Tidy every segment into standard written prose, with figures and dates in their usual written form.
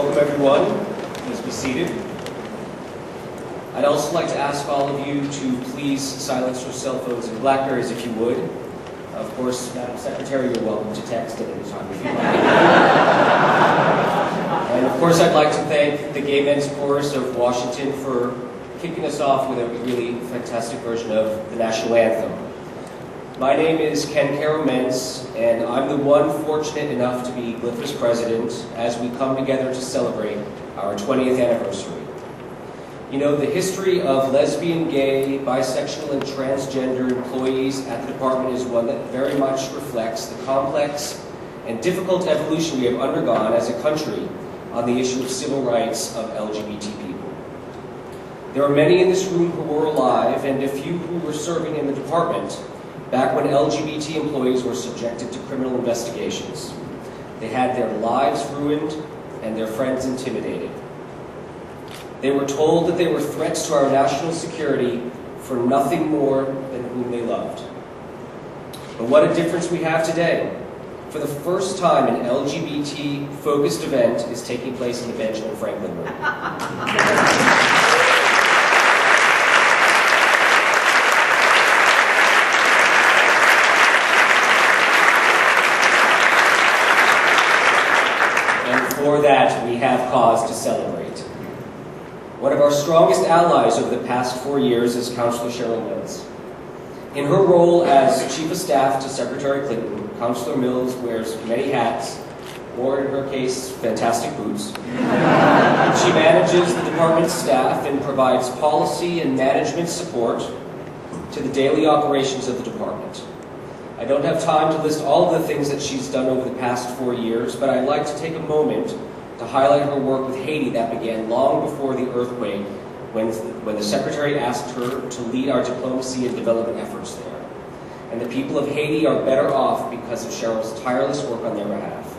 Welcome everyone. Please be seated. I'd also like to ask all of you to please silence your cell phones and BlackBerries if you would. Of course, Madam Secretary, you're welcome to text at any time if you like. And of course, I'd like to thank the Gay Men's Chorus of Washington for kicking us off with a really fantastic version of the national anthem. My name is Ken Caro-Mens, and I'm the one fortunate enough to be GLIFAA's president as we come together to celebrate our 20th anniversary. You know, the history of lesbian, gay, bisexual, and transgender employees at the department is one that very much reflects the complex and difficult evolution we have undergone as a country on the issue of civil rights of LGBT people. There are many in this room who were alive, and a few who were serving in the department back when LGBT employees were subjected to criminal investigations. They had their lives ruined and their friends intimidated. They were told that they were threats to our national security for nothing more than whom they loved. But what a difference we have today. For the first time, an LGBT-focused event is taking place in the Benjamin Franklin Room. For that, we have cause to celebrate. One of our strongest allies over the past 4 years is Councillor Cheryl Mills. In her role as Chief of Staff to Secretary Clinton, Councillor Mills wears many hats, or in her case, fantastic boots. She manages the department's staff and provides policy and management support to the daily operations of the department. I don't have time to list all of the things that she's done over the past 4 years, but I'd like to take a moment to highlight her work with Haiti that began long before the earthquake, when the Secretary asked her to lead our diplomacy and development efforts there. And the people of Haiti are better off because of Cheryl's tireless work on their behalf.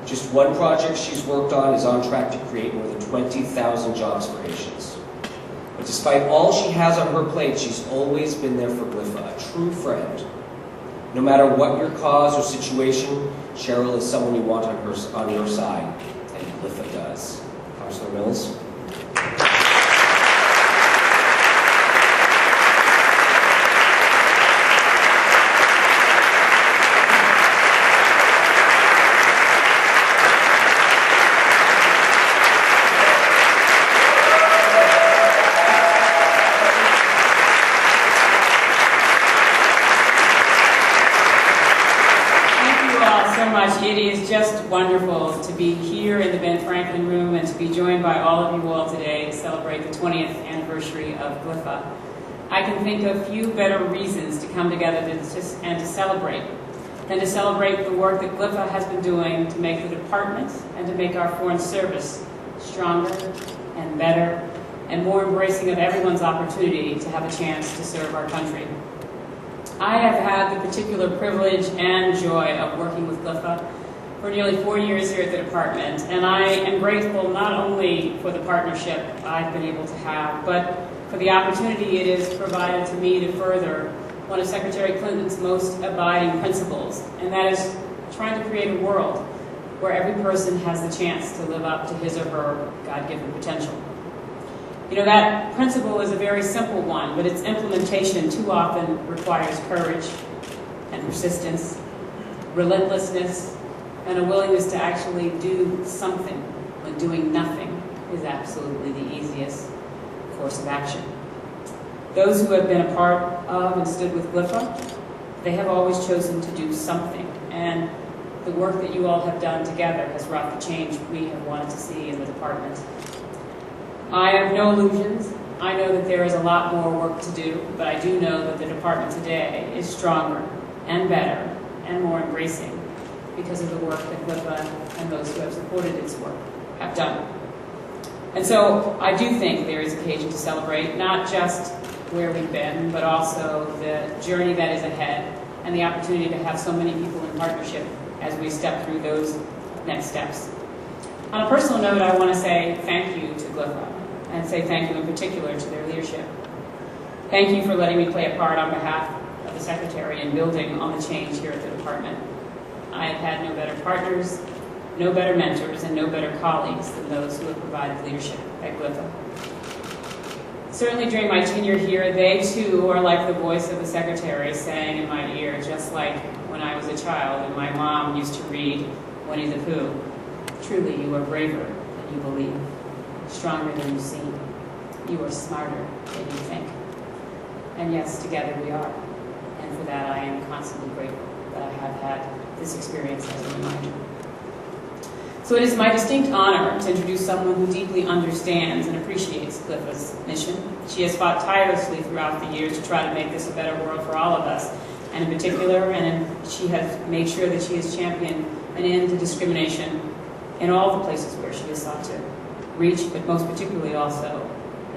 Just one project she's worked on is on track to create more than 20,000 jobs for Haitians. But despite all she has on her plate, she's always been there for GLIFAA, a true friend. No matter what your cause or situation, Cheryl is someone you want on your side, and GLIFAA does. Councillor Mills. It is just wonderful to be here in the Ben Franklin Room and to be joined by all of you all today to celebrate the 20th anniversary of GLIFAA. I can think of few better reasons to come together and to celebrate than to celebrate the work that GLIFAA has been doing to make the department and to make our foreign service stronger and better and more embracing of everyone's opportunity to have a chance to serve our country. I have had the particular privilege and joy of working with GLIFAA for nearly 4 years here at the department, and I am grateful not only for the partnership I've been able to have, but for the opportunity it has provided to me to further one of Secretary Clinton's most abiding principles, and that is trying to create a world where every person has the chance to live up to his or her God-given potential. You know, that principle is a very simple one, but its implementation too often requires courage and persistence, relentlessness, and a willingness to actually do something when doing nothing is absolutely the easiest course of action. Those who have been a part of and stood with GLIFAA, they have always chosen to do something, and the work that you all have done together has wrought the change we have wanted to see in the department. I have no illusions. I know that there is a lot more work to do, but I do know that the department today is stronger and better and more embracing because of the work that GLIFAA and those who have supported its work have done. And so I do think there is occasion to celebrate not just where we've been, but also the journey that is ahead and the opportunity to have so many people in partnership as we step through those next steps. On a personal note, I want to say thank you to GLIFAA and say thank you in particular to their leadership. Thank you for letting me play a part on behalf of the Secretary in building on the change here at the department. I have had no better partners no better mentors and no better colleagues than those who have provided leadership at GLIFAA. Certainly during my tenure here, they too are like the voice of the secretary saying in my ear, just like when I was a child and my mom used to read Winnie the Pooh, "Truly you are braver than you believe, stronger than you seem. You are smarter than you think." And yes, together we are. And for that I am constantly grateful that I have had this experience as a reminder. So it is my distinct honor to introduce someone who deeply understands and appreciates GLIFAA's mission. She has fought tirelessly throughout the years to try to make this a better world for all of us, and in particular, she has made sure that she has championed an end to discrimination in all the places where she has sought to reach, but most particularly also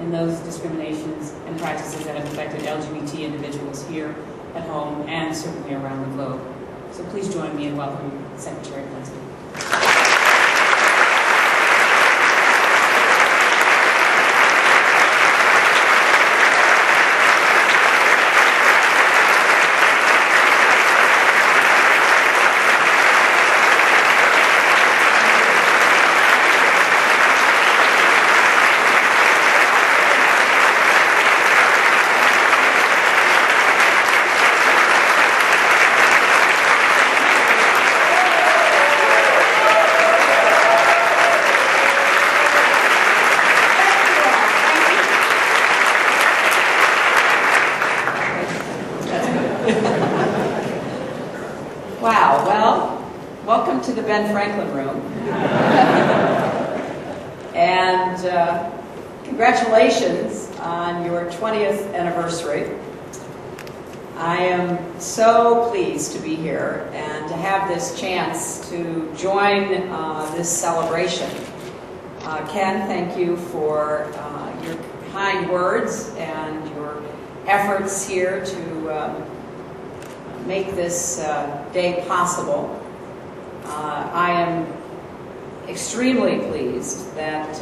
in those discriminations and practices that have affected LGBT individuals here at home and certainly around the globe. So please join me in welcoming Secretary Lindsay. Wow, well, welcome to the Ben Franklin Room. And congratulations on your 20th anniversary. I am so pleased to be here and to have this chance to join this celebration. Ken, thank you for your kind words and your efforts here to make this day possible. I am extremely pleased that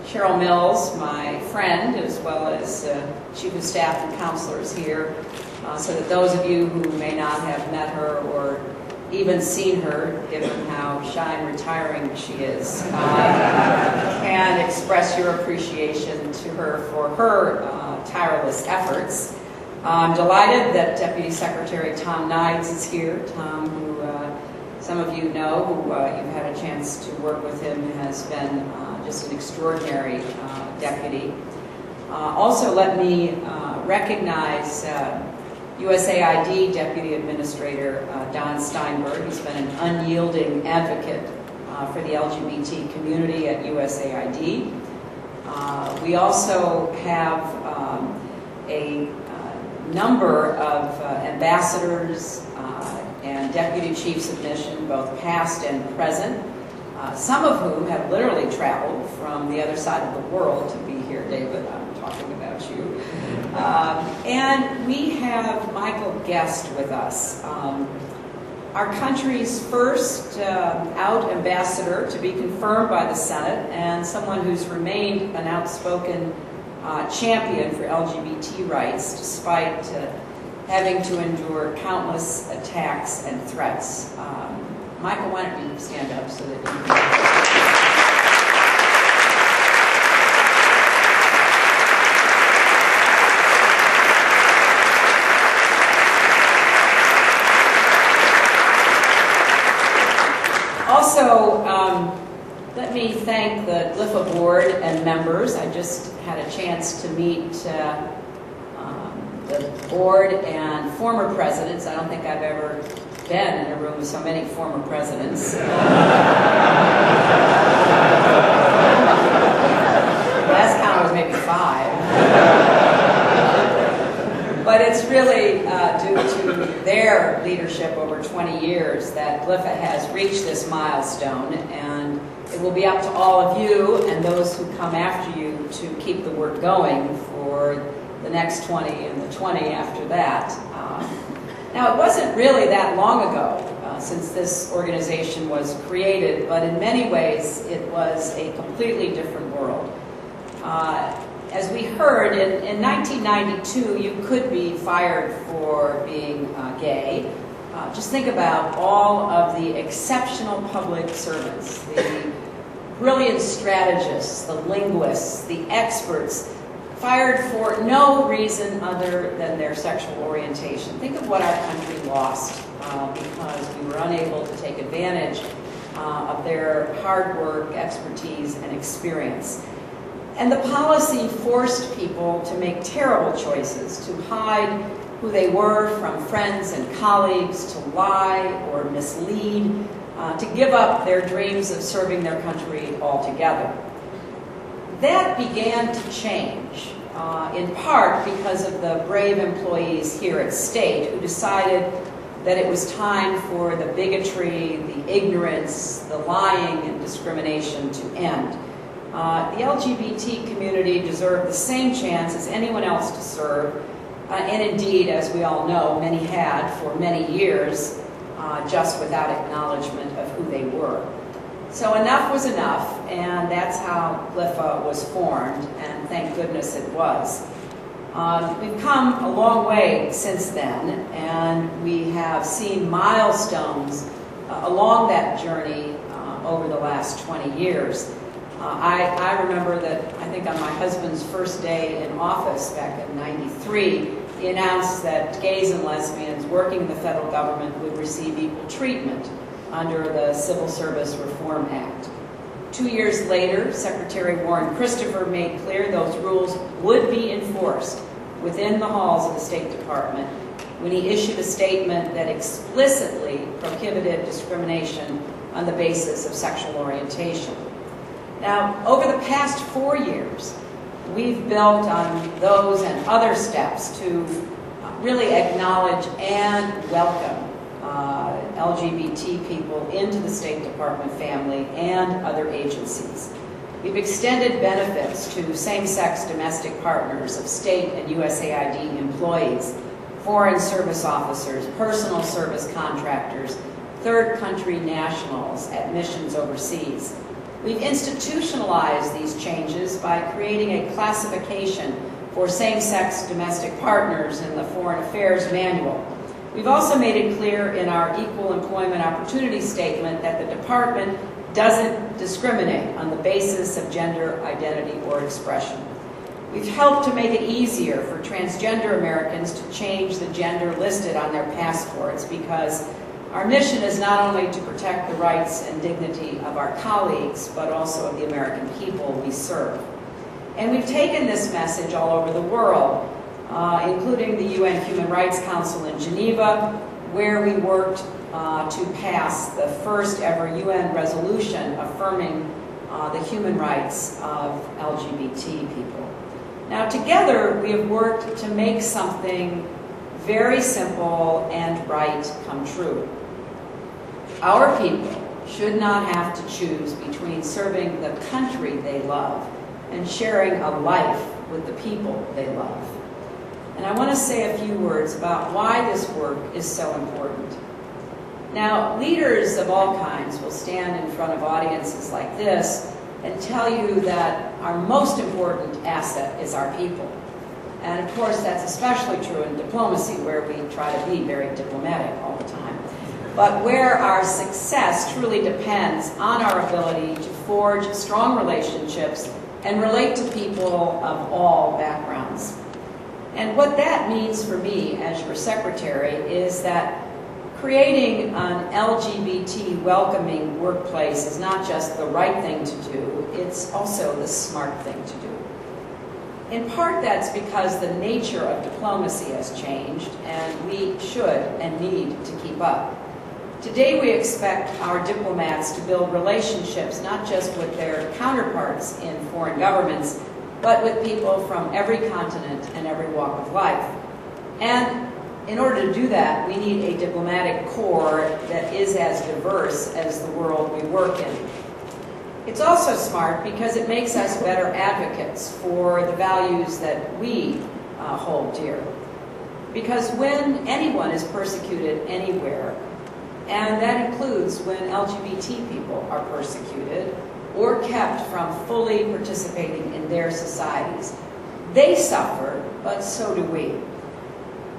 Cheryl Mills, my friend, as well as Chief of Staff and counselors here, so that those of you who may not have met her or even seen her, given how shy and retiring she is, can express your appreciation to her for her tireless efforts. I'm delighted that Deputy Secretary Tom Nides is here. Tom, who some of you know, who you've had a chance to work with him, has been just an extraordinary deputy. Also, let me recognize USAID Deputy Administrator Don Steinberg. He's been an unyielding advocate for the LGBT community at USAID. We also have a number of ambassadors and deputy chiefs of mission, both past and present, some of whom have literally traveled from the other side of the world to be here. David, I'm talking about you. And we have Michael Guest with us, our country's first out ambassador to be confirmed by the Senate, and someone who's remained an outspoken champion for LGBT rights despite having to endure countless attacks and threats. Michael, why don't you stand up so that you can... Also, let me thank the GLIFAA board and members. I just had a chance to meet the board and former presidents. I don't think I've ever been in a room with so many former presidents. Last count was maybe 5. But it's really due to their leadership over 20 years that GLIFAA has reached this milestone, and it will be up to all of you and those who come after you to keep the work going for the next 20 and the 20 after that. Now, it wasn't really that long ago since this organization was created, but in many ways it was a completely different world. As we heard, in 1992, you could be fired for being gay. Just think about all of the exceptional public servants, the brilliant strategists, the linguists, the experts, fired for no reason other than their sexual orientation. Think of what our country lost because we were unable to take advantage of their hard work, expertise, and experience. And the policy forced people to make terrible choices, to hide who they were from friends and colleagues, to lie or mislead, to give up their dreams of serving their country altogether. That began to change, in part because of the brave employees here at State who decided that it was time for the bigotry, the ignorance, the lying and discrimination to end. The LGBT community deserved the same chance as anyone else to serve, and indeed, as we all know, many had for many years, just without acknowledgement of who they were. So enough was enough, and that's how GLIFAA was formed, and thank goodness it was. We've come a long way since then, and we have seen milestones along that journey over the last 20 years. I remember that, I think on my husband's first day in office back in '93, he announced that gays and lesbians working in the federal government would receive equal treatment under the Civil Service Reform Act. 2 years later, Secretary Warren Christopher made clear those rules would be enforced within the halls of the State Department when he issued a statement that explicitly prohibited discrimination on the basis of sexual orientation. Now, over the past 4 years, we've built on those and other steps to really acknowledge and welcome LGBT people into the State Department family and other agencies. We've extended benefits to same-sex domestic partners of state and USAID employees, foreign service officers, personal service contractors, third country nationals at missions overseas. We've institutionalized these changes by creating a classification for same-sex domestic partners in the Foreign Affairs Manual. We've also made it clear in our Equal Employment Opportunity Statement that the Department doesn't discriminate on the basis of gender identity or expression. We've helped to make it easier for transgender Americans to change the gender listed on their passports because our mission is not only to protect the rights and dignity of our colleagues, but also of the American people we serve. And we've taken this message all over the world, including the UN Human Rights Council in Geneva, where we worked to pass the first ever UN resolution affirming the human rights of LGBT people. Now, together, we have worked to make something very simple and right come true. Our people should not have to choose between serving the country they love and sharing a life with the people they love. And I want to say a few words about why this work is so important. Now, leaders of all kinds will stand in front of audiences like this and tell you that our most important asset is our people. And of course, that's especially true in diplomacy, where we try to be very diplomatic all the time. But where our success truly depends on our ability to forge strong relationships and relate to people of all backgrounds. And what that means for me as your secretary is that creating an LGBT welcoming workplace is not just the right thing to do, it's also the smart thing to do. In part, that's because the nature of diplomacy has changed, and we should and need to keep up. Today, we expect our diplomats to build relationships not just with their counterparts in foreign governments, but with people from every continent and every walk of life. And in order to do that, we need a diplomatic corps that is as diverse as the world we work in. It's also smart because it makes us better advocates for the values that we hold dear. Because when anyone is persecuted anywhere, and that includes when LGBT people are persecuted or kept from fully participating in their societies, they suffer, but so do we.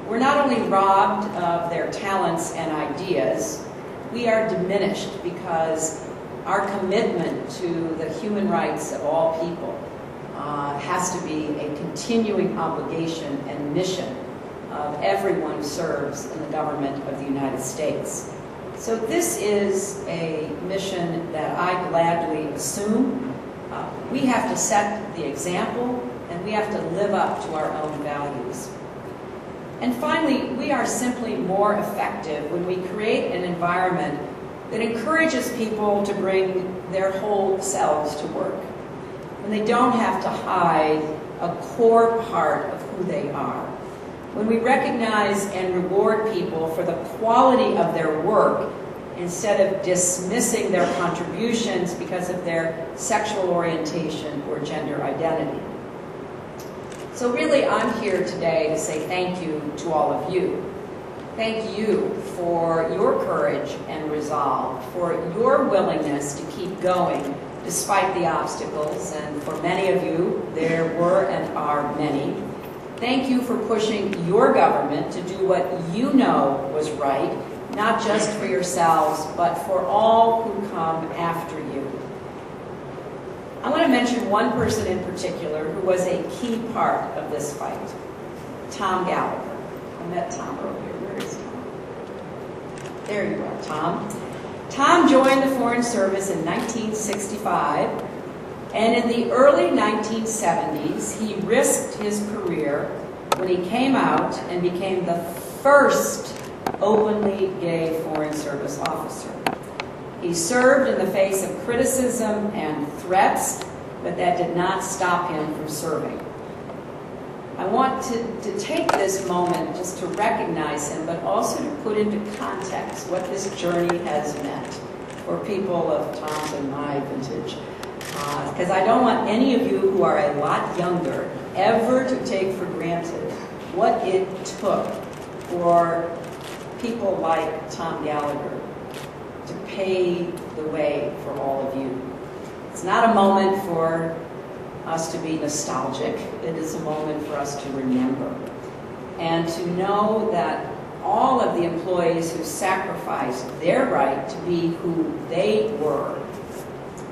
we're not only robbed of their talents and ideas, we are diminished because our commitment to the human rights of all people has to be a continuing obligation and mission of everyone who serves in the government of the United States. So this is a mission that I gladly assume. We have to set the example, and we have to live up to our own values. And finally, we are simply more effective when we create an environment that encourages people to bring their whole selves to work, when they don't have to hide a core part of who they are, when we recognize and reward people for the quality of their work instead of dismissing their contributions because of their sexual orientation or gender identity. So really, I'm here today to say thank you to all of you. Thank you for your courage and resolve, for your willingness to keep going despite the obstacles, and for many of you, there were and are many. Thank you for pushing your government to do what you know was right, not just for yourselves, but for all who come after you. I want to mention one person in particular who was a key part of this fight, Tom Gallagher. I met Tom earlier. Where is Tom? There you are, Tom. Tom joined the Foreign Service in 1965, and in the early 1970s, he risked his career when he came out and became the first openly gay Foreign Service officer. He served in the face of criticism and threats, but that did not stop him from serving. I want to take this moment just to recognize him, but also to put into context what this journey has meant for people of Tom's and my vintage. Because I don't want any of you who are a lot younger ever to take for granted what it took for people like Tom Gallagher to pave the way for all of you. It's not a moment for us to be nostalgic. It is a moment for us to remember and to know that all of the employees who sacrificed their right to be who they were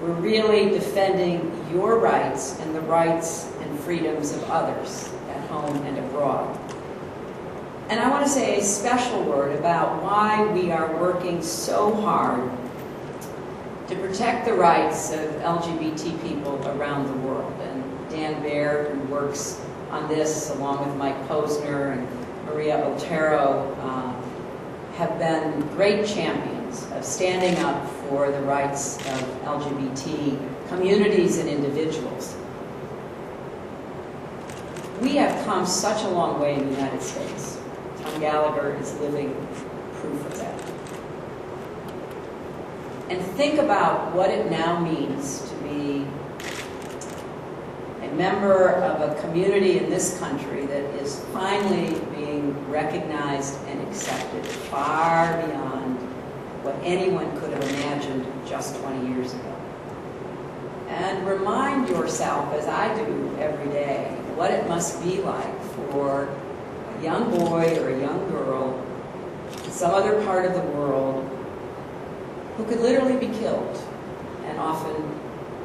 really defending your rights and the rights and freedoms of others at home and abroad. And I want to say a special word about why we are working so hard to protect the rights of LGBT people around the world. And Dan Baird, who works on this along with Mike Posner and Maria Otero, have been great champions of standing up for the rights of LGBT communities and individuals. We have come such a long way in the United States. Tom Gallagher is living proof of that. And think about what it now means to be a member of a community in this country that is finally being recognized and accepted far beyond what anyone could have imagined just 20 years ago. And remind yourself, as I do every day, what it must be like for a young boy or a young girl in some other part of the world who could literally be killed, and often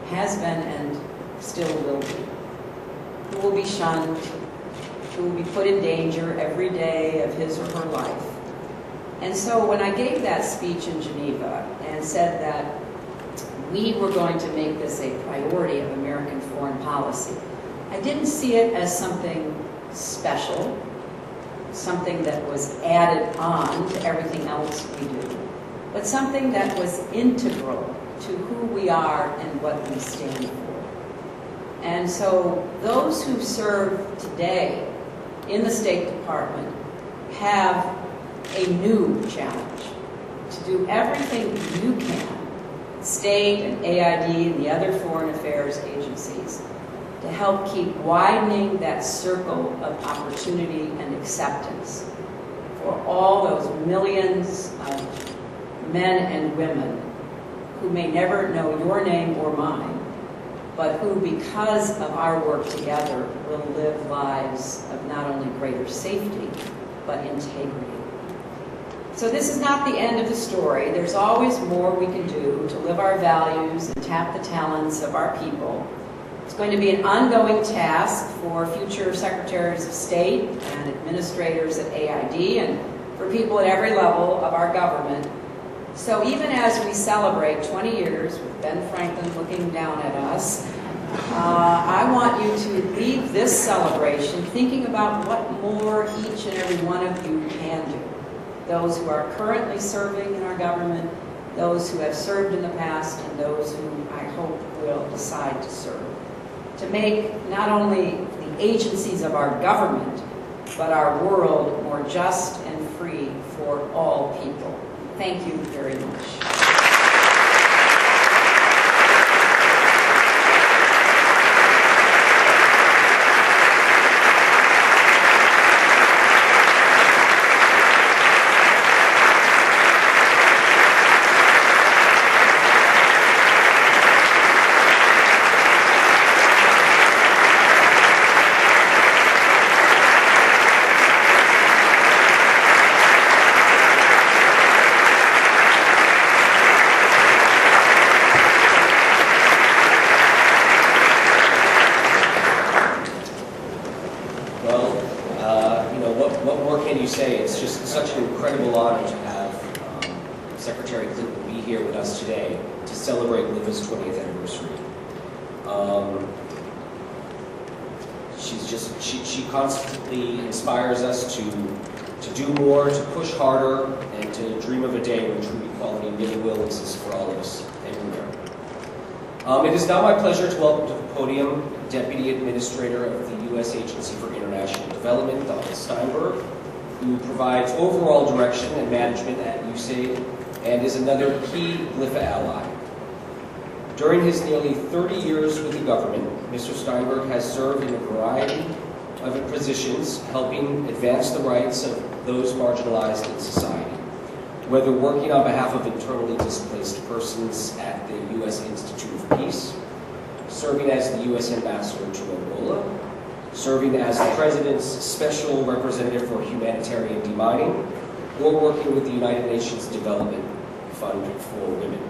has been and still will be, who will be shunned, who will be put in danger every day of his or her life. And so when I gave that speech in Geneva and said that we were going to make this a priority of American foreign policy, I didn't see it as something special, something that was added on to everything else we do, but something that was integral to who we are and what we stand for. And so those who serve today in the State Department have a new challenge to do everything you can, state and AID and the other foreign affairs agencies, to help keep widening that circle of opportunity and acceptance for all those millions of men and women who may never know your name or mine, but who, because of our work together, will live lives of not only greater safety, but integrity. So this is not the end of the story. There's always more we can do to live our values and tap the talents of our people. It's going to be an ongoing task for future secretaries of state and administrators at AID and for people at every level of our government. So even as we celebrate 20 years with Ben Franklin looking down at us, I want you to leave this celebration thinking about what more each and every one of you can do. Those who are currently serving in our government, those who have served in the past, and those who I hope will decide to serve. To make not only the agencies of our government, but our world more just and free for all people. Thank you very much. Say it's just such an incredible honor to have Secretary Clinton be here with us today to celebrate GLIFAA's 20th anniversary. She constantly inspires us to do more, to push harder, and to dream of a day when true equality really will exist for all of us everywhere. It is now my pleasure to welcome to the podium Deputy Administrator of the U.S. Agency for International Development, Donald Steinberg, who provides overall direction and management at USAID and is another key GLIFAA ally. During his nearly 30 years with the government, Mr. Steinberg has served in a variety of positions helping advance the rights of those marginalized in society, whether working on behalf of internally displaced persons at the U.S. Institute of Peace, serving as the U.S. Ambassador to Angola, serving as the President's Special Representative for Humanitarian Demining, or working with the United Nations Development Fund for Women.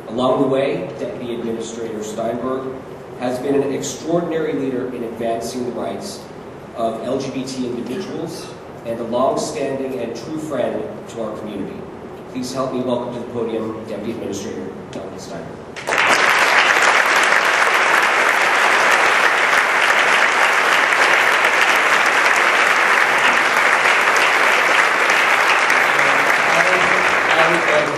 Along the way, Deputy Administrator Steinberg has been an extraordinary leader in advancing the rights of LGBT individuals and a long-standing and true friend to our community. Please help me welcome to the podium Deputy Administrator Donald Steinberg.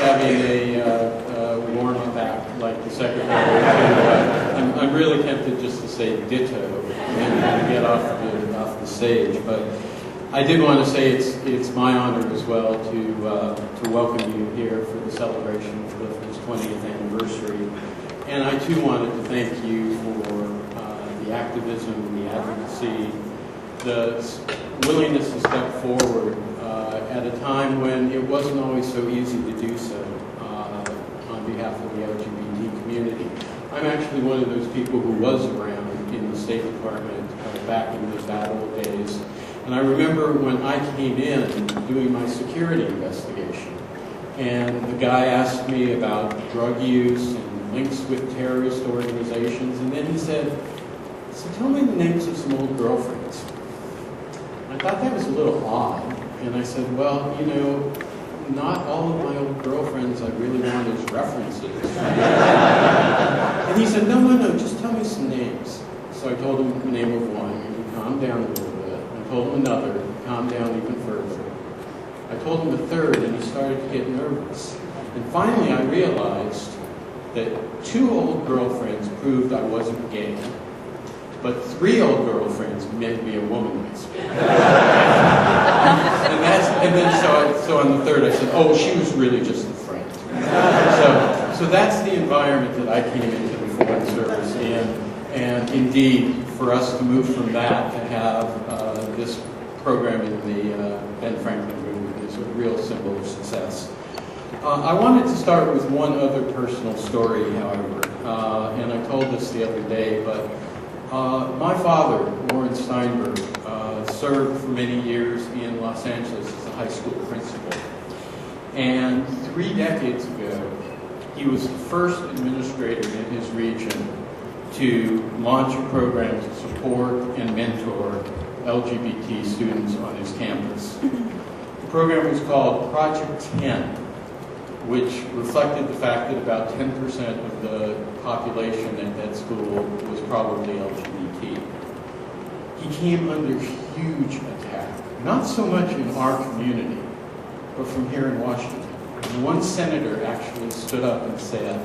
Having a warm-up act like the Secretary. I'm really tempted just to say ditto and get off the stage, but I did want to say it's my honor as well to welcome you here for the celebration of GLIFAA's 20th anniversary, and I too wanted to thank you for the activism, the advocacy, the willingness to step forward at a time when it wasn't always so easy to do so on behalf of the LGBT community. I'm actually one of those people who was around in the State Department back in those bad old days. And I remember when I came in doing my security investigation, and the guy asked me about drug use and links with terrorist organizations, and then he said, "So tell me the names of some old girlfriends." I thought that was a little odd. And I said, well, you know, not all of my old girlfriends I really want as references. And he said, no, just tell me some names. So I told him the name of one, and he calmed down a little bit. I told him another, he calmed down even further. I told him a third, and he started to get nervous. And finally I realized that 2 old girlfriends proved I wasn't gay, but 3 old girlfriends made me a womanizer. And then so on the third I said, oh, she was really just a friend. So that's the environment that I came into the Foreign Service in. And indeed, for us to move from that to have this program in the Ben Franklin movement is a real symbol of success. I wanted to start with one other personal story, however, and I told this the other day, but My father, Warren Steinberg, served for many years in Los Angeles as a high school principal. And 3 decades ago, he was the first administrator in his region to launch a program to support and mentor LGBT students on his campus. The program was called Project 10, which reflected the fact that about 10% of the population at that school was probably LGBT. He came under huge attack, not so much in our community, but from here in Washington. And one senator actually stood up and said,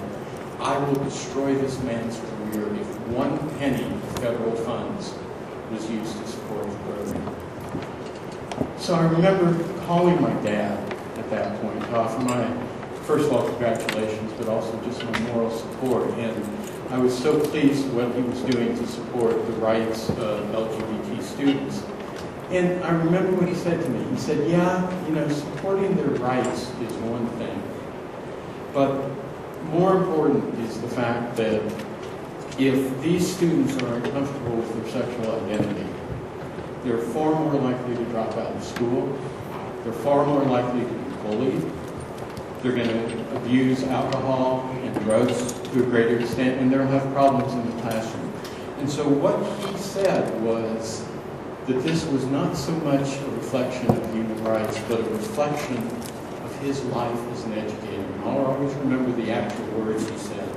"I will destroy this man's career if 1 penny of federal funds was used to support the program." So I remember calling my dad at that point to offer my, first of all, congratulations, but also just my moral support. And I was so pleased with what he was doing to support the rights of LGBT students. And I remember what he said to me. He said, "Yeah, supporting their rights is one thing. But more important is the fact that if these students are uncomfortable with their sexual identity, they're far more likely to drop out of school. They're far more likely to be bullied. They're going to abuse alcohol and drugs to a greater extent, and they'll have problems in the classroom." And so what he said was that this was not so much a reflection of human rights, but a reflection of his life as an educator. And I'll always remember the actual words he said.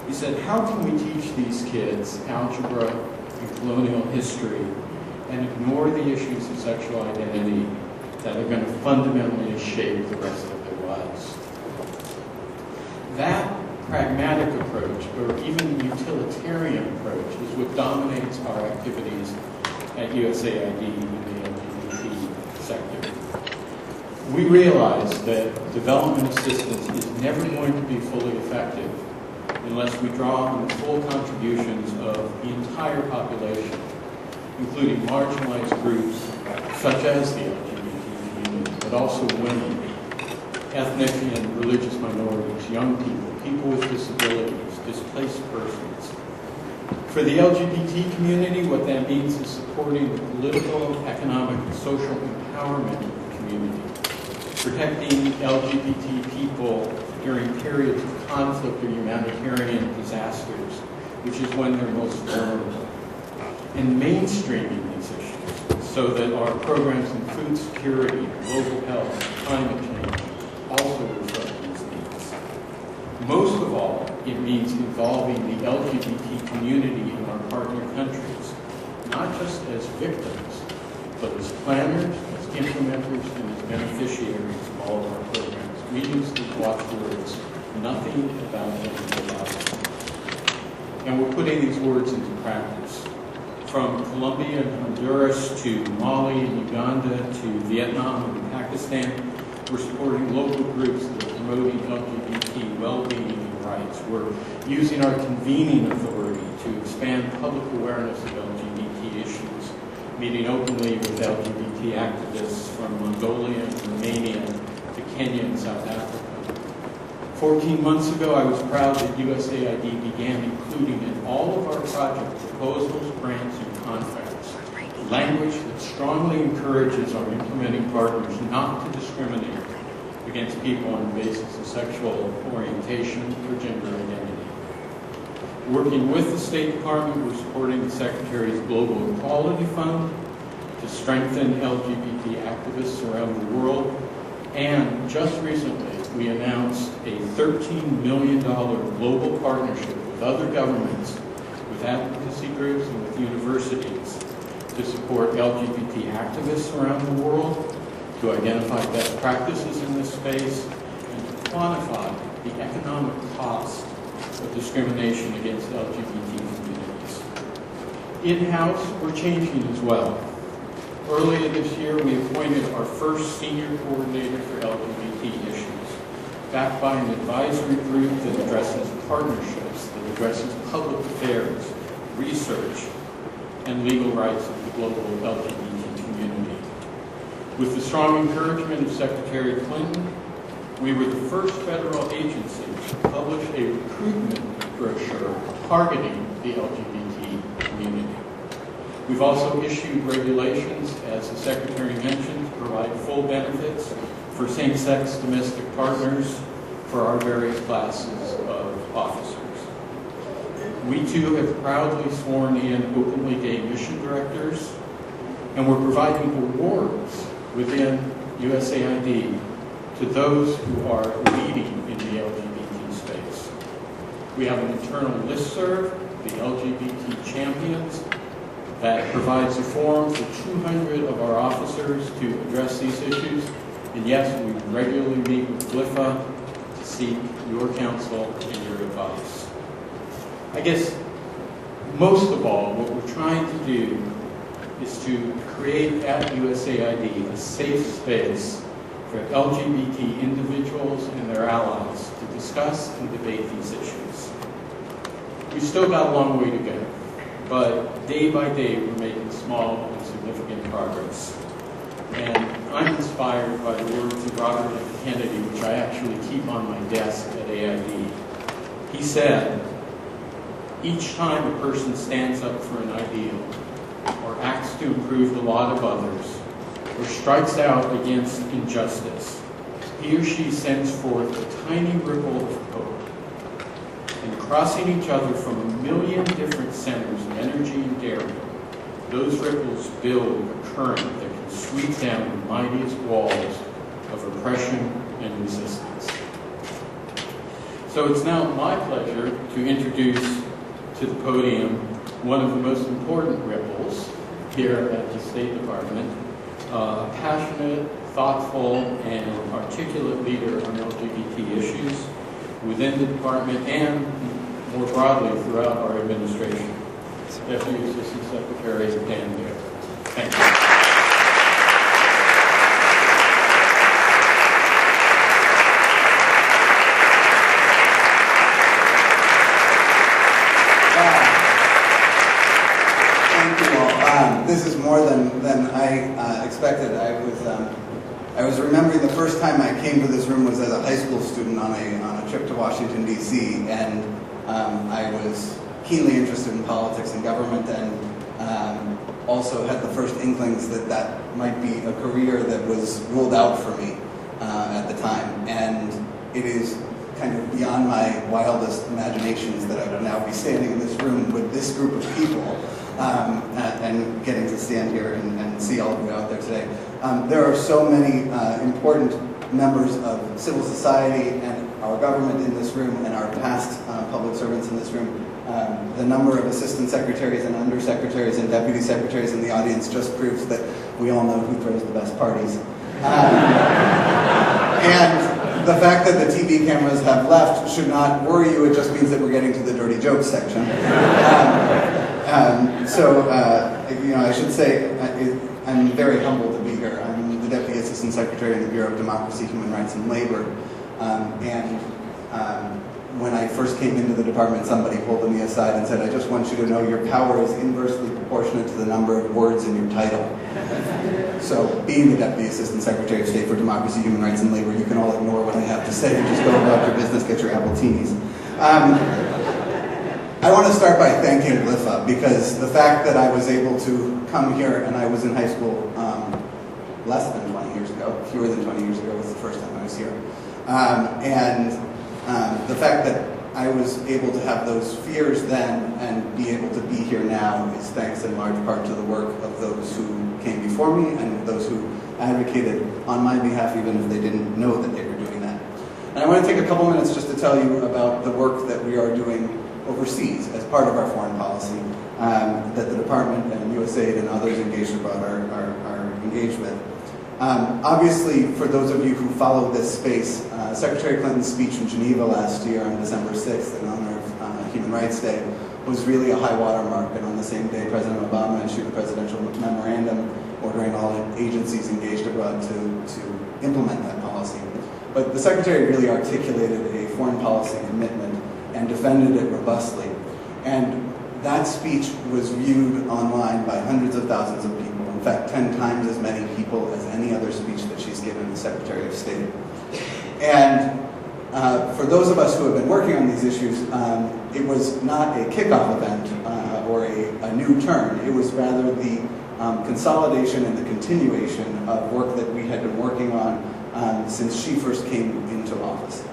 He said, "How can we teach these kids algebra and colonial history and ignore the issues of sexual identity that are going to fundamentally shape the rest of their lives?" That pragmatic approach, or even utilitarian approach, is what dominates our activities at USAID in the LGBT sector. We realize that development assistance is never going to be fully effective unless we draw on the full contributions of the entire population, including marginalized groups such as the LGBT community, but also women, ethnic and religious minorities, young people, people with disabilities, displaced persons. For the LGBT community, what that means is supporting the political, economic, and social empowerment of the community, protecting LGBT people during periods of conflict or humanitarian disasters, which is when they're most vulnerable, and mainstreaming these issues so that our programs in food security, global health, climate change also reflect these needs. Most of all, it means involving the LGBT community in our partner countries, not just as victims, but as planners, as implementers, and as beneficiaries of all of our programs. We use the watchwords, "nothing about them without them." And we're putting these words into practice. From Colombia and Honduras to Mali and Uganda to Vietnam and Pakistan, we're supporting local groups that are promoting LGBT well-being and rights. We're using our convening authority to expand public awareness of LGBT issues, meeting openly with LGBT activists from Mongolia and Romania to Kenya and South Africa. 14 months ago, I was proud that USAID began including in all of our project proposals, grants, and contracts language that strongly encourages our implementing partners not to discriminate against people on the basis of sexual orientation or gender identity. Working with the State Department, we're supporting the Secretary's Global Equality Fund to strengthen LGBT activists around the world. And just recently, we announced a $13 million global partnership with other governments, with advocacy groups, and with universities to support LGBT activists around the world, to identify best practices in this space, and to quantify the economic cost of discrimination against LGBT communities. In-house, we're changing as well. Earlier this year, we appointed our first senior coordinator for LGBT issues, backed by an advisory group that addresses partnerships, that addresses public affairs, research, and legal rights of the global LGBT community. With the strong encouragement of Secretary Clinton, we were the first federal agency to publish a recruitment brochure targeting the LGBT community. We've also issued regulations, as the Secretary mentioned, to provide full benefits for same-sex domestic partners for our various classes of officers. We too have proudly sworn in openly gay mission directors, and we're providing awards within USAID to those who are leading in the LGBT space. We have an internal listserv, the LGBT Champions, that provides a forum for 200 of our officers to address these issues. And yes, we regularly meet with GLIFAA to seek your counsel and your advice. I guess most of all, what we're trying to do is to create at USAID a safe space for LGBT individuals and their allies to discuss and debate these issues. We've still got a long way to go, but day by day we're making small and significant progress. And I'm inspired by the words of Robert F. Kennedy, which I actually keep on my desk at AID. He said, "Each time a person stands up for an ideal, or acts to improve the lot of others, or strikes out against injustice, he or she sends forth a tiny ripple of hope. And crossing each other from a million different centers of energy and daring, those ripples build a current that can sweep down the mightiest walls of oppression and resistance." So it's now my pleasure to introduce to the podium one of the most important ripples here at the State Department, a passionate, thoughtful, and articulate leader on LGBT issues within the department and more broadly throughout our administration. Deputy Assistant Secretary Dan Baer. Thank you. This is more than I expected. I was remembering the first time I came to this room was as a high school student on a trip to Washington, D.C., and I was keenly interested in politics and government, and also had the first inklings that might be a career that was ruled out for me at the time. And it is kind of beyond my wildest imaginations that I would now be standing in this room with this group of people and getting to stand here and see all of you out there today. There are so many important members of civil society and our government in this room and our past public servants in this room. The number of assistant secretaries and undersecretaries and deputy secretaries in the audience just proves that we all know who throws the best parties. And the fact that the TV cameras have left should not worry you. It just means that we're getting to the dirty jokes section. I should say I'm very humbled to be here. I'm the Deputy Assistant Secretary in the Bureau of Democracy, Human Rights, and Labor. When I first came into the department, somebody pulled me aside and said, "I just want you to know your power is inversely proportionate to the number of words in your title." So, being the Deputy Assistant Secretary of State for Democracy, Human Rights, and Labor, you can all ignore what I have to say and just go about your business, get your Appletinis. I want to start by thanking GLIFAA, because the fact that I was able to come here, and I was in high school less than 20 years ago, fewer than 20 years ago was the first time I was here. The fact that I was able to have those fears then and be able to be here now is thanks in large part to the work of those who came before me and those who advocated on my behalf, even if they didn't know that they were doing that. And I want to take a couple minutes just to tell you about the work that we are doing overseas as part of our foreign policy that the department and USAID and others engaged abroad are engaged with. Obviously, for those of you who follow this space, Secretary Clinton's speech in Geneva last year on December 6th in honor of Human Rights Day was really a high watermark, and on the same day President Obama issued a presidential memorandum ordering all agencies engaged abroad to implement that policy. But the Secretary really articulated a foreign policy commitment and defended it robustly. And that speech was viewed online by hundreds of thousands of people. In fact, 10 times as many people as any other speech that she's given as Secretary of State. And for those of us who have been working on these issues, it was not a kickoff event or a new turn. It was rather the consolidation and the continuation of work that we had been working on since she first came into office,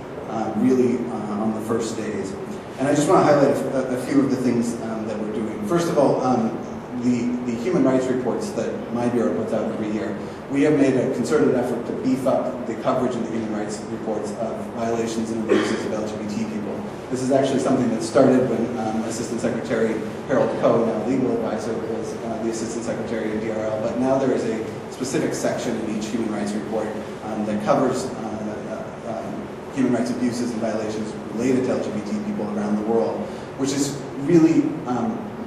really on the first days. And I just want to highlight a few of the things that we're doing. First of all, the human rights reports that my bureau puts out every year, we have made a concerted effort to beef up the coverage in the human rights reports of violations and abuses of LGBT people. This is actually something that started when Assistant Secretary Harold Coe, now legal advisor, was the Assistant Secretary of DRL, but now there is a specific section in each human rights report that covers human rights abuses and violations related to LGBT people around the world, which is really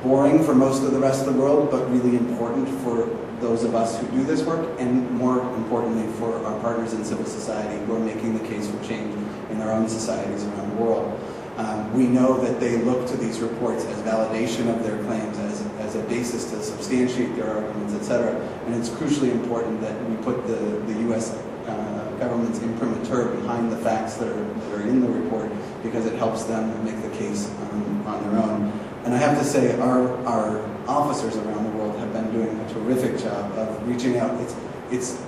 boring for most of the rest of the world, but really important for those of us who do this work, and more importantly for our partners in civil society who are making the case for change in their own societies around the world. We know that they look to these reports as validation of their claims, as a basis to substantiate their arguments, etc. And it's crucially important that we put the U.S. Government's imprimatur behind the facts that are in the report, because it helps them make the case on their own. And I have to say, our officers around the world have been doing a terrific job of reaching out. It's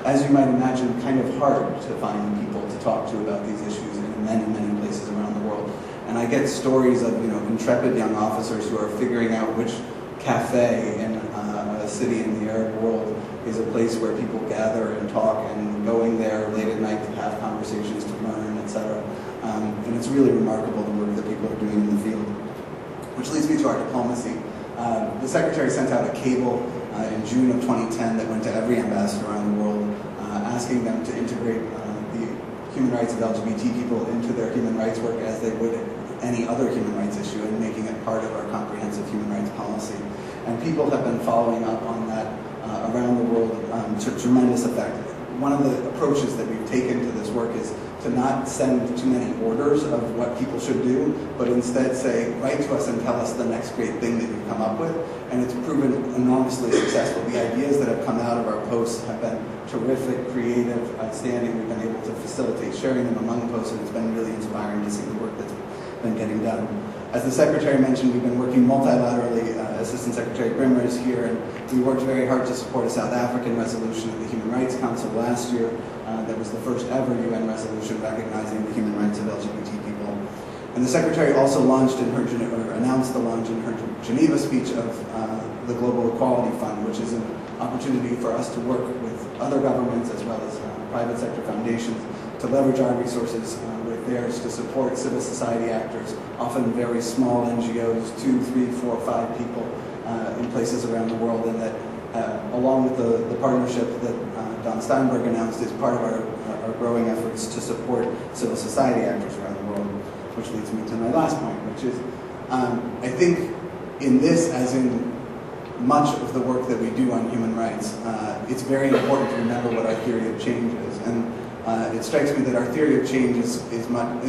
as you might imagine, kind of hard to find people to talk to about these issues in many, many places around the world. And I get stories of intrepid young officers who are figuring out which cafe in a city in the Arab world is a place where people gather and talk, and going there late at night to have conversations, to learn, etc. And it's really remarkable the work that people are doing in the field. Which leads me to our diplomacy. The Secretary sent out a cable in June of 2010 that went to every ambassador around the world, asking them to integrate the human rights of LGBT people into their human rights work as they would any other human rights issue, and making it part of our comprehensive human rights policy. And people have been following up on that around the world to tremendous effect. One of the approaches that we've taken to this work is to not send too many orders of what people should do, but instead say, write to us and tell us the next great thing that you've come up with. And it's proven enormously successful. The ideas that have come out of our posts have been terrific, creative, outstanding. We've been able to facilitate sharing them among posts, and it's been really inspiring to see the work that's been getting done. As the Secretary mentioned, we've been working multilaterally. Assistant Secretary Brimmer is here, and we worked very hard to support a South African resolution of the Human Rights Council last year that was the first ever UN resolution recognizing the human rights of LGBT people. And the Secretary also launched announced the launch in her Geneva speech of the Global Equality Fund, which is an opportunity for us to work with other governments as well as private sector foundations to leverage our resources with theirs to support civil society actors, often very small NGOs, 2, 3, 4, 5 people in places around the world, and that along with the partnership that Don Steinberg announced is part of our growing efforts to support civil society actors around the world, which leads me to my last point, which is I think in this, as in much of the work that we do on human rights, it's very important to remember what our theory of change is. And it strikes me that our theory of change is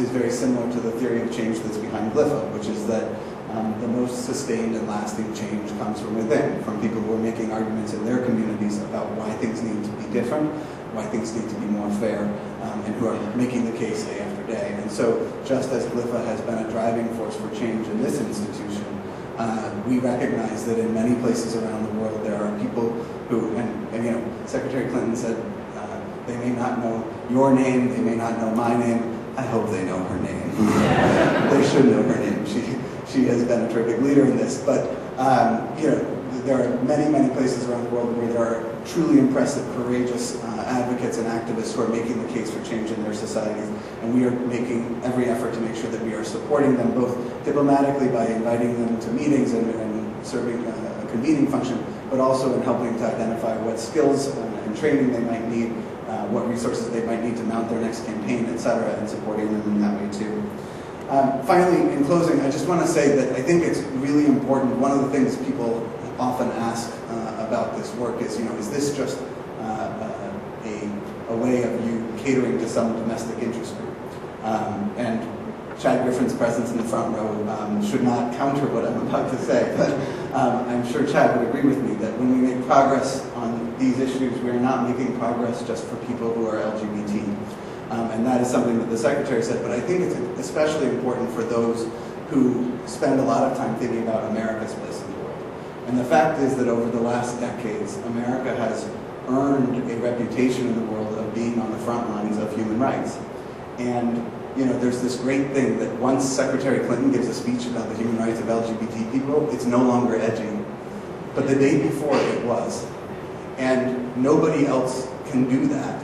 very similar to the theory of change that's behind GLIFAA, which is that the most sustained and lasting change comes from within, from people who are making arguments in their communities about why things need to be different, why things need to be more fair, and who are making the case day after day. And so, just as GLIFAA has been a driving force for change in this institution, we recognize that in many places around the world there are people who, and Secretary Clinton said, they may not know your name, they may not know my name. I hope they know her name. They should know her name. She has been a terrific leader in this. But there are many, many places around the world where there are truly impressive, courageous advocates and activists who are making the case for change in their societies. And we are making every effort to make sure that we are supporting them both diplomatically by inviting them to meetings and serving a convening function, but also in helping to identify what skills and training they might need, what resources they might need to mount their next campaign, etc., and supporting them in that way too. Finally, in closing, I just want to say that I think it's really important. One of the things people often ask about this work is, is this just a way of you catering to some domestic interest group? And Chad Griffin's presence in the front row should not counter what I'm about to say, but I'm sure Chad would agree with me that when we make progress on these issues, we are not making progress just for people who are LGBT. And that is something that the Secretary said, but I think it's especially important for those who spend a lot of time thinking about America's place in the world. And the fact is that over the last decades, America has earned a reputation in the world of being on the front lines of human rights. And there's this great thing that once Secretary Clinton gives a speech about the human rights of LGBT people, it's no longer edgy. But the day before it was. And nobody else can do that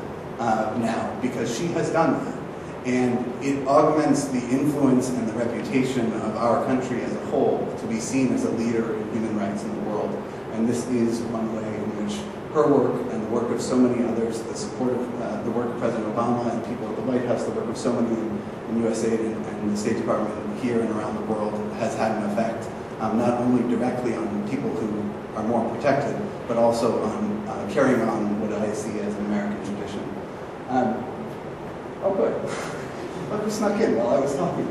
now because she has done that. And it augments the influence and the reputation of our country as a whole to be seen as a leader in human rights in the world. And this is one way in which her work and the work of so many others, the support of the work of President Obama and people at the White House, the work of so many in USAID and the State Department here and around the world has had an effect, not only directly on people who are more protected, but also on carrying on what I see as an American tradition. Oh, good. I just snuck in while I was talking.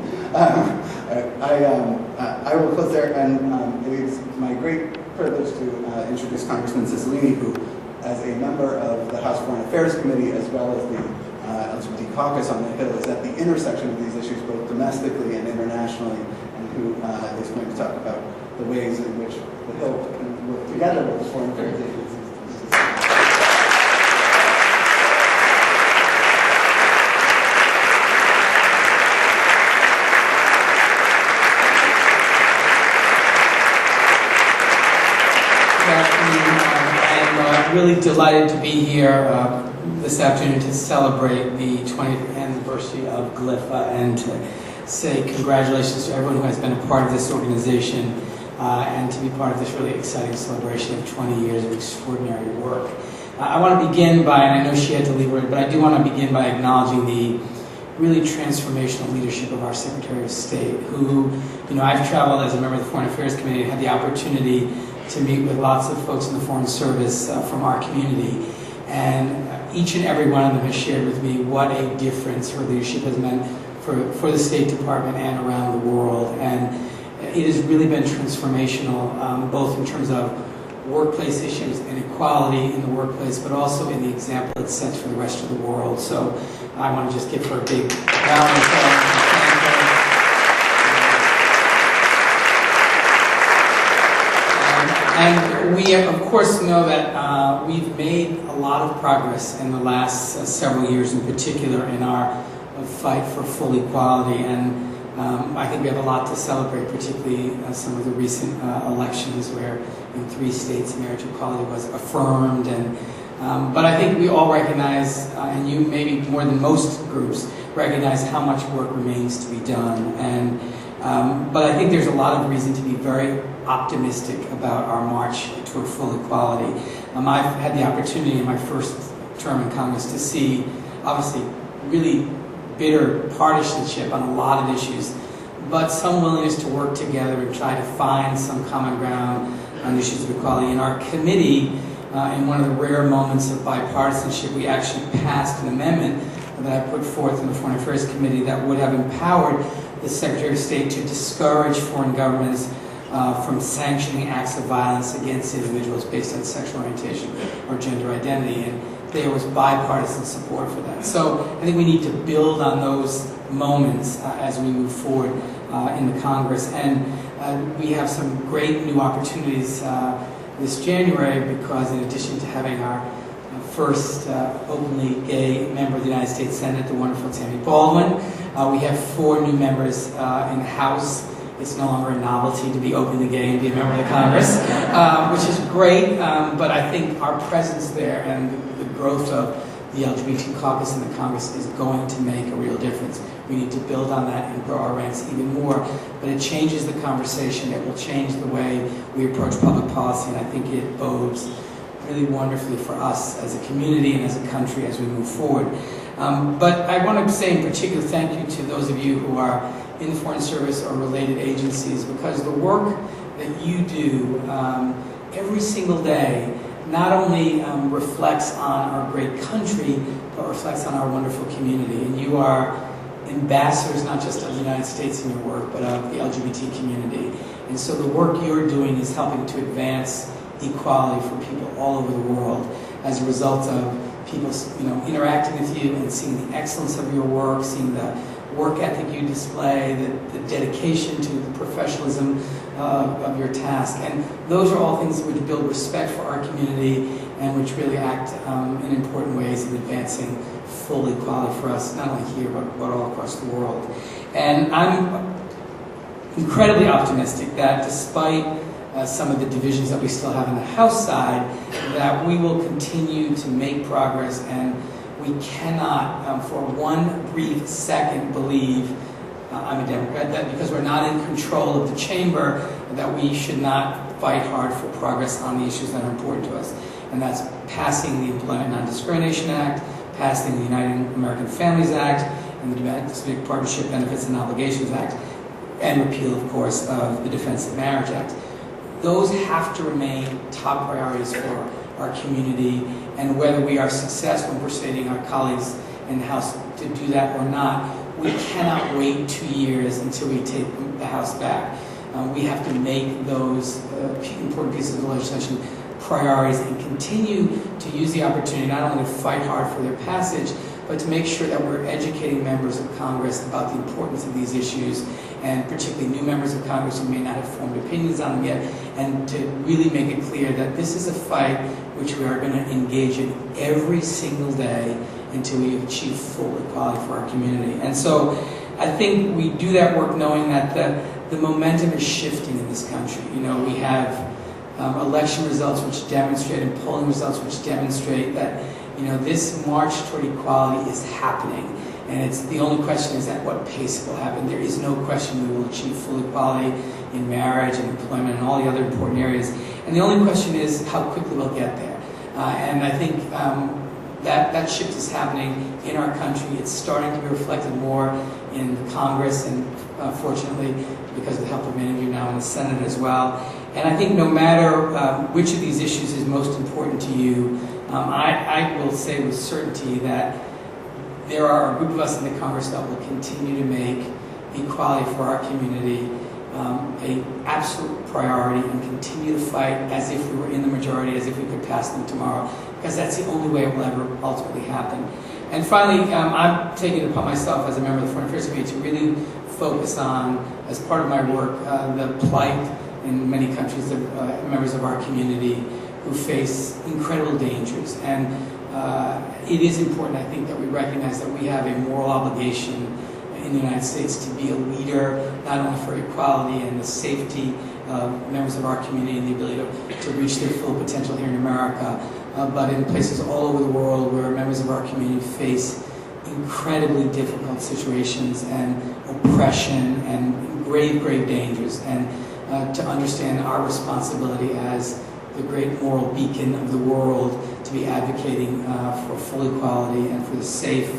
I will close there, and it is my great privilege to introduce Congressman Cicilline, who, as a member of the House Foreign Affairs Committee, as well as the LGBT caucus on the Hill, is at the intersection of these issues, both domestically and internationally, and who is going to talk about the ways in which the Hill can work together with the foreign affairs agencies. I'm really delighted to be here this afternoon to celebrate the 20th anniversary of GLIFAA and to say congratulations to everyone who has been a part of this organization and to be part of this really exciting celebration of 20 years of extraordinary work. I want to begin by, and I know she had to leave, but I do want to begin by acknowledging the really transformational leadership of our Secretary of State, who, I've traveled as a member of the Foreign Affairs Committee and had the opportunity to meet with lots of folks in the Foreign Service from our community. And each and every one of them has shared with me what a difference her leadership has meant for the State Department and around the world. And it has really been transformational, both in terms of workplace issues and equality in the workplace, but also in the example it sets for the rest of the world. So I want to just give her a big round of applause. And we, of course, know that we've made a lot of progress in the last several years, in particular, in our fight for full equality. And I think we have a lot to celebrate, particularly some of the recent elections where in 3 states marriage equality was affirmed. And but I think we all recognize, and you maybe more than most groups, recognize how much work remains to be done. And but I think there's a lot of reason to be very optimistic about our march toward full equality. I've had the opportunity in my first term in Congress to see, obviously, really bitter partisanship on a lot of issues, but some willingness to work together and try to find some common ground on issues of equality. In our committee, in one of the rare moments of bipartisanship, we actually passed an amendment that I put forth in the Foreign Affairs Committee that would have empowered the Secretary of State to discourage foreign governments from sanctioning acts of violence against individuals based on sexual orientation or gender identity. And there was bipartisan support for that. So I think we need to build on those moments as we move forward in the Congress. And we have some great new opportunities this January because in addition to having our first openly gay member of the United States Senate, the wonderful Tammy Baldwin, we have 4 new members in the House. It's no longer a novelty to be openly gay and be a member of the Congress, which is great, but I think our presence there and the growth of the LGBT caucus in the Congress is going to make a real difference. We need to build on that and grow our ranks even more, but it changes the conversation. It will change the way we approach public policy, and I think it bodes really wonderfully for us as a community and as a country as we move forward. But I want to say in particular thank you to those of you who are in the Foreign Service or related agencies, because the work that you do every single day not only reflects on our great country, but reflects on our wonderful community. And you are ambassadors not just of the United States in your work, but of the LGBT community. And so the work you're doing is helping to advance equality for people all over the world as a result of people interacting with you and seeing the excellence of your work, seeing the work ethic you display, the dedication to the professionalism of your task. And those are all things which build respect for our community and which really act in important ways in advancing full equality for us, not only here, but all across the world. And I'm incredibly optimistic that despite some of the divisions that we still have on the House side, that we will continue to make progress, and we cannot for one brief second believe, I'm a Democrat, that because we're not in control of the chamber, that we should not fight hard for progress on the issues that are important to us. And that's passing the Employment Non-Discrimination Act, passing the United American Families Act, and the Domestic Partnership Benefits and Obligations Act, and repeal, of course, of the Defense of Marriage Act. Those have to remain top priorities for our community, and whether we are successful in persuading our colleagues in the House to do that or not, we cannot wait 2 years until we take the House back. We have to make those important pieces of legislation priorities and continue to use the opportunity not only to fight hard for their passage, but to make sure that we're educating members of Congress about the importance of these issues, and particularly new members of Congress who may not have formed opinions on them yet, and to really make it clear that this is a fight which we are going to engage in every single day until we achieve full equality for our community. And so I think we do that work knowing that the momentum is shifting in this country. You know, we have election results which demonstrate, and polling results which demonstrate that, you know, this march toward equality is happening. And it's the only question is at what pace it will happen. There is no question we will achieve full equality in marriage and employment and all the other important areas. And the only question is how quickly we'll get there. And I think that shift is happening in our country. It's starting to be reflected more in the Congress, and fortunately, because of the help of many of you now in the Senate as well. And I think no matter which of these issues is most important to you, I will say with certainty that there are a group of us in the Congress that will continue to make equality for our community an absolute priority, and continue to fight as if we were in the majority, as if we could pass them tomorrow, because that's the only way it will ever ultimately happen. And finally, I'm taking it upon myself as a member of the Foreign Affairs Committee to really focus on, as part of my work, the plight in many countries of members of our community who face incredible dangers. And it is important, I think, that we recognize that we have a moral obligation in the United States to be a leader, not only for equality and the safety of members of our community and the ability to reach their full potential here in America, but in places all over the world where members of our community face incredibly difficult situations and oppression and grave, grave dangers, and to understand our responsibility as the great moral beacon of the world to be advocating for full equality and for the safe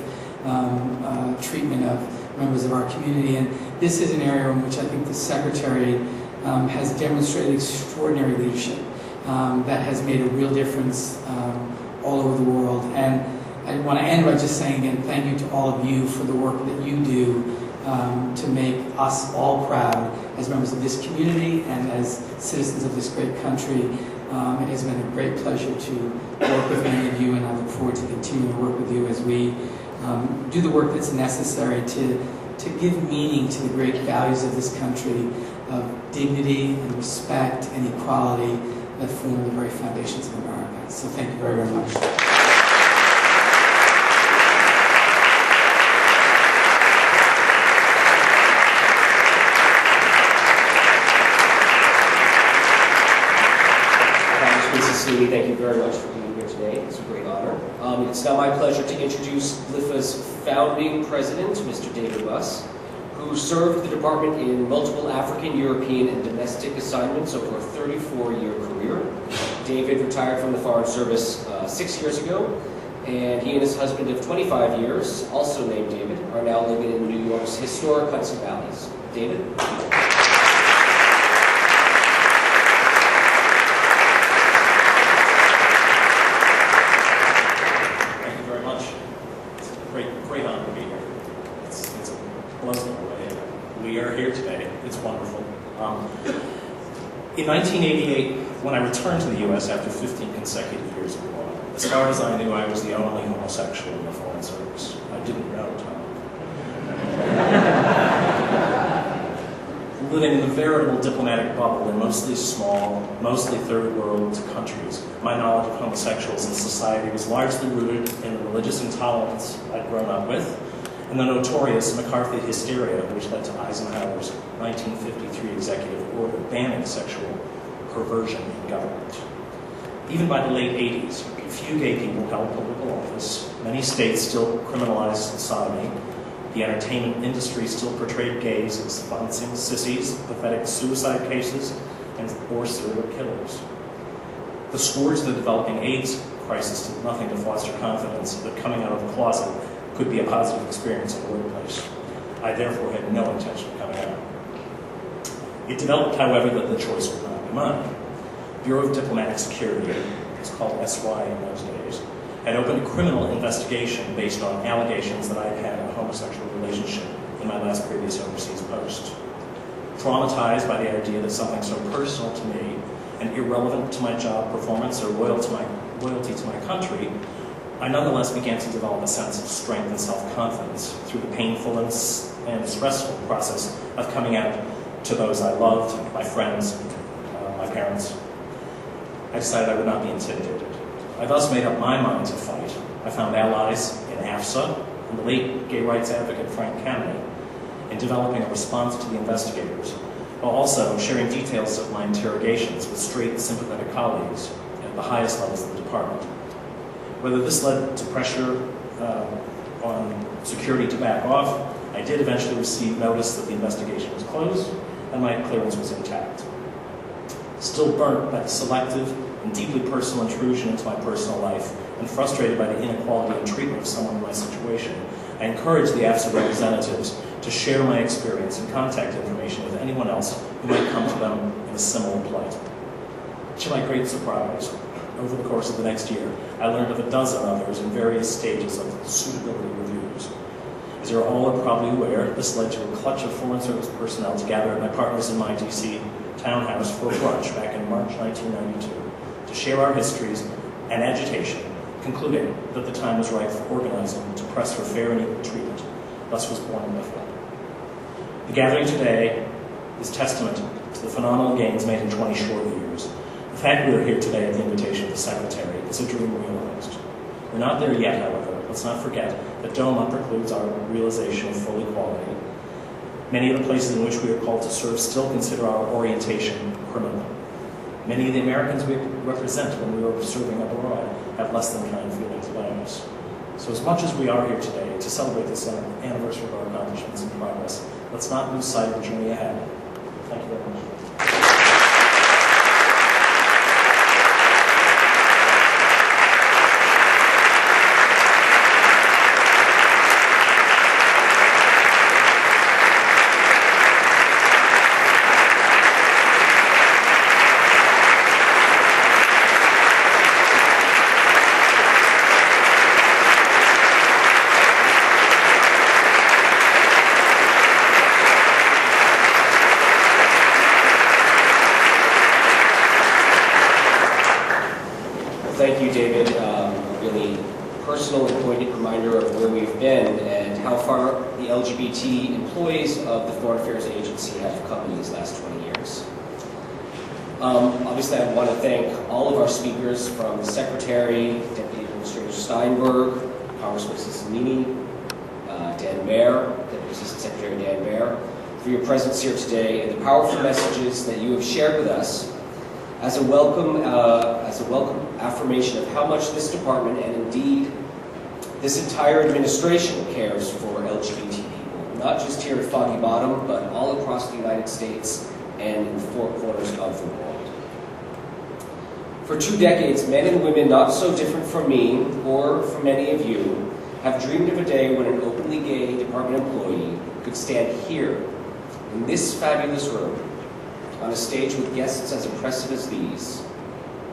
treatment of members of our community. And this is an area in which I think the Secretary has demonstrated extraordinary leadership that has made a real difference all over the world. And I want to end by just saying again, thank you to all of you for the work that you do to make us all proud as members of this community and as citizens of this great country. It has been a great pleasure to work with many of you, and I look forward to continuing to work with you as we do the work that's necessary to give meaning to the great values of this country of dignity and respect and equality that form the very foundations of America. So thank you very, very much. Thank you very much for being here today. It's a great honor. It's now my pleasure to introduce GLIFAA's founding president, Mr. David Buss, who served the department in multiple African, European, and domestic assignments over a 34-year career. David retired from the Foreign Service 6 years ago, and he and his husband of 25 years, also named David, are now living in New York's historic Hudson Valleys. David? Great honor to be here. It's blows me away. We are here today. It's wonderful. In 1988, when I returned to the U.S. after 15 consecutive years of war, as far as I knew, I was the only homosexual in the Foreign Service. I didn't know, Tom. living in a veritable diplomatic bubble in mostly small, mostly third world countries, my knowledge of homosexuals in society was largely rooted in the religious intolerance I'd grown up with, and the notorious McCarthy hysteria which led to Eisenhower's 1953 executive order banning sexual perversion in government. Even by the late 80s, few gay people held political office. Many states still criminalized sodomy. The entertainment industry still portrayed gays as sponsoring sissies, pathetic suicide cases, or serial killers. The scourge of the developing AIDS crisis did nothing to foster confidence that coming out of the closet could be a positive experience in the workplace. I therefore had no intention of coming out. It developed, however, that the choice would not be mine. Bureau of Diplomatic Security, it was called SY in those days, had opened a criminal investigation based on allegations that I had had a homosexual relationship in my last previous overseas post. Traumatized by the idea that something so personal to me and irrelevant to my job performance or loyalty to my country, I nonetheless began to develop a sense of strength and self-confidence through the painful and stressful process of coming out to those I loved, my friends, my parents. I decided I would not be intimidated. I thus made up my mind to fight. I found allies in AFSA and the late gay rights advocate Frank Kameny in developing a response to the investigators, while also sharing details of my interrogations with straight, sympathetic colleagues at the highest levels of the department. Whether this led to pressure on security to back off, I did eventually receive notice that the investigation was closed and my clearance was intact. Still burnt by the selective and deeply personal intrusion into my personal life, and frustrated by the inequality in treatment of someone in my situation, I encouraged the AFSA representatives to share my experience and contact information with anyone else who might come to them in a similar plight. To my great surprise, over the course of the next year, I learned of a dozen others in various stages of suitability reviews. As you're all probably aware, this led to a clutch of Foreign Service personnel to gather at my partners in my D.C. townhouse for a brunch back in March 1992 to share our histories and agitation, concluding that the time was right for organizing to press for fair and equal treatment. Thus was born GLIFAA. The gathering today is testament to the phenomenal gains made in 20 short years. The fact we are here today at the invitation of the Secretary is a dream realized. We're not there yet, however. Let's not forget that DOMA precludes our realization of full equality. Many of the places in which we are called to serve still consider our orientation criminal. Many of the Americans we represent when we are serving abroad have less than kind feelings about us. So as much as we are here today to celebrate this anniversary of our accomplishments and progress, let's not lose sight of the journey ahead. Thank you very much. Thank you, David. A really personal and poignant reminder of where we've been and how far the LGBT employees of the Foreign Affairs Agency have come in these last 20 years. Obviously, I want to thank all of our speakers, from the Secretary, Deputy Administrator Steinberg, Congressman Cicilline, Dan Baer, Deputy Assistant Secretary Dan Baer, for your presence here today and the powerful messages that you have shared with us as a welcome affirmation of how much this department, and indeed this entire administration, cares for LGBT people, not just here at Foggy Bottom, but all across the United States and in the four corners of the world. For 2 decades, men and women not so different from me or from many of you have dreamed of a day when an openly gay department employee could stand here in this fabulous room on a stage with guests as impressive as these.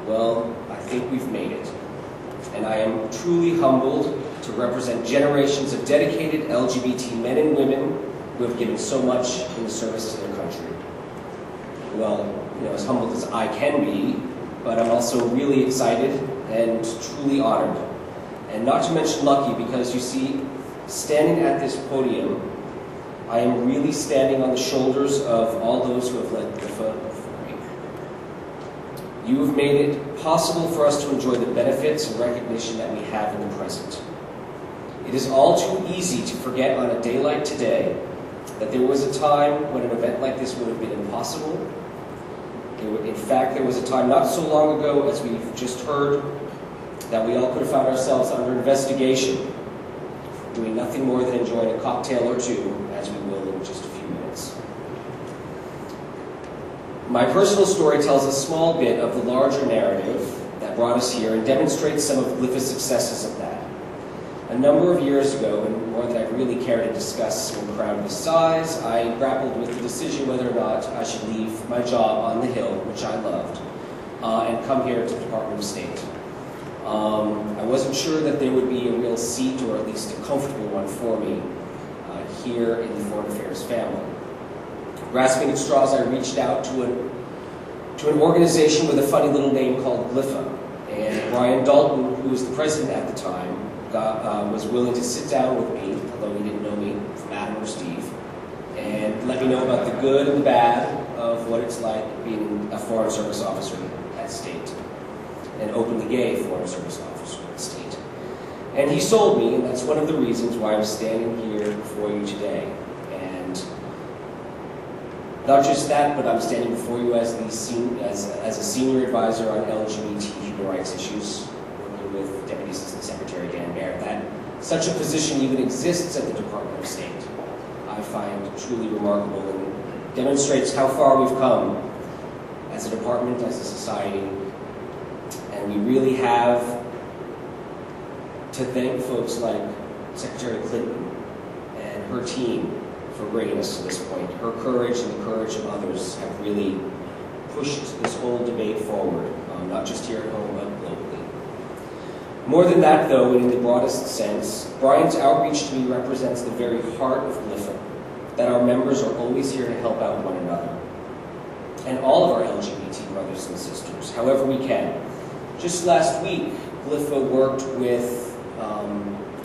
Well, I think we've made it. And I am truly humbled to represent generations of dedicated LGBT men and women who have given so much in the service to their country. Well, as humbled as I can be, but I'm also really excited and truly honored. And not to mention lucky, because you see, standing at this podium I am really standing on the shoulders of all those who have led GLIFAA before me. You have made it possible for us to enjoy the benefits and recognition that we have in the present. It is all too easy to forget on a day like today that there was a time when an event like this would have been impossible. In fact, there was a time not so long ago, as we've just heard, that we all could have found ourselves under investigation, doing nothing more than enjoying a cocktail or two, as we will in just a few minutes. My personal story tells a small bit of the larger narrative that brought us here and demonstrates some of GLIFAA's successes of that. A number of years ago, and more than I really care to discuss in a crowd this size, I grappled with the decision whether or not I should leave my job on the Hill, which I loved, and come here to the Department of State. I wasn't sure that there would be a real seat, or at least a comfortable one for me, here in the Foreign Affairs family. Grasping at straws, I reached out to an organization with a funny little name called GLIFAA. And Brian Dalton, who was the president at the time, was willing to sit down with me, although he didn't know me from Adam or Steve, and let me know about the good and the bad of what it's like being a Foreign Service officer at State, an openly gay Foreign Service officer at State. And he sold me, and that's one of the reasons why I'm standing here before you today. And not just that, but I'm standing before you as a senior advisor on LGBT human rights issues, working with Deputy Assistant Secretary Dan Baird. That such a position even exists at the Department of State, I find truly remarkable and demonstrates how far we've come as a department, as a society, and we really have to thank folks like Secretary Clinton and her team for bringing us to this point. Her courage and the courage of others have really pushed this whole debate forward, not just here at home, but globally. More than that, though, and in the broadest sense, Brian's outreach to me represents the very heart of GLIFAA, that our members are always here to help out one another, and all of our LGBT brothers and sisters, however we can. Just last week, GLIFAA worked with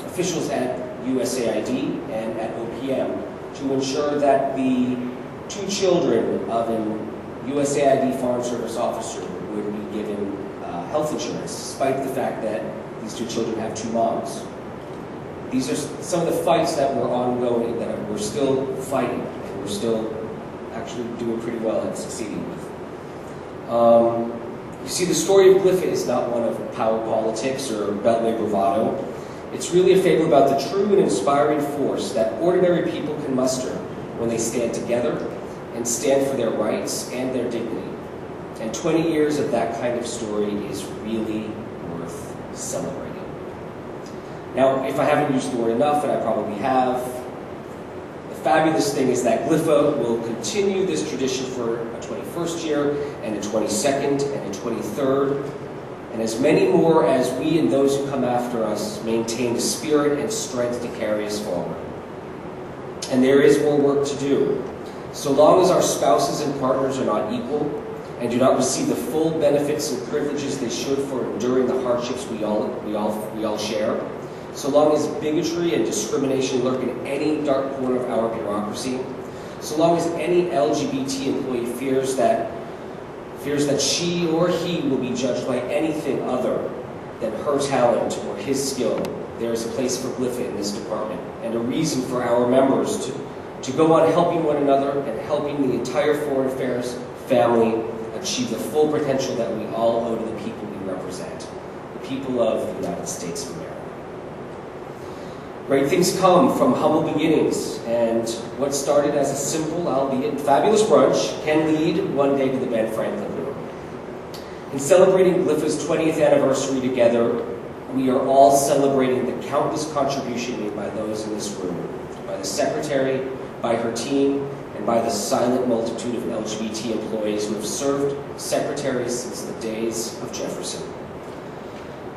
officials at USAID and at OPM to ensure that the 2 children of an USAID Foreign Service officer would be given health insurance, despite the fact that these 2 children have 2 moms. These are some of the fights that were ongoing, that we're still fighting, and we're still actually doing pretty well at succeeding with. You see, the story of GLIFAA is not one of power politics or beltway bravado. It's really a fable about the true and inspiring force that ordinary people can muster when they stand together and stand for their rights and their dignity. And 20 years of that kind of story is really worth celebrating. Now, if I haven't used the word enough, and I probably have, the fabulous thing is that GLIFAA will continue this tradition for a 21st year, and a 22nd, and a 23rd, and as many more as we and those who come after us maintain the spirit and strength to carry us forward. And there is more work to do. So long as our spouses and partners are not equal and do not receive the full benefits and privileges they should for enduring the hardships we all share, so long as bigotry and discrimination lurk in any dark corner of our bureaucracy, so long as any LGBT employee fears that she or he will be judged by anything other than her talent or his skill, there is a place for GLIFAA in this department, and a reason for our members to go on helping one another and helping the entire Foreign Affairs family achieve the full potential that we all owe to the people we represent, the people of the United States of America. Great things come from humble beginnings, and what started as a simple, albeit fabulous brunch can lead one day to the Ben Franklin Room. In celebrating GLIFAA's 20th anniversary together, we are all celebrating the countless contribution made by those in this room, by the Secretary, by her team, and by the silent multitude of LGBT employees who have served secretaries since the days of Jefferson.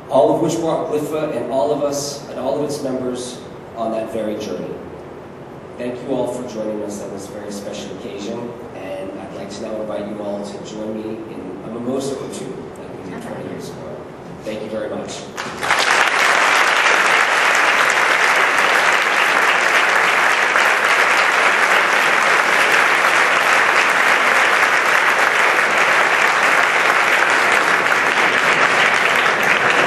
All of which brought GLIFAA and all of us and all of its members on that very journey. Thank you all for joining us on this very special occasion, and I'd like to now invite you all to join me in a mimosa or two.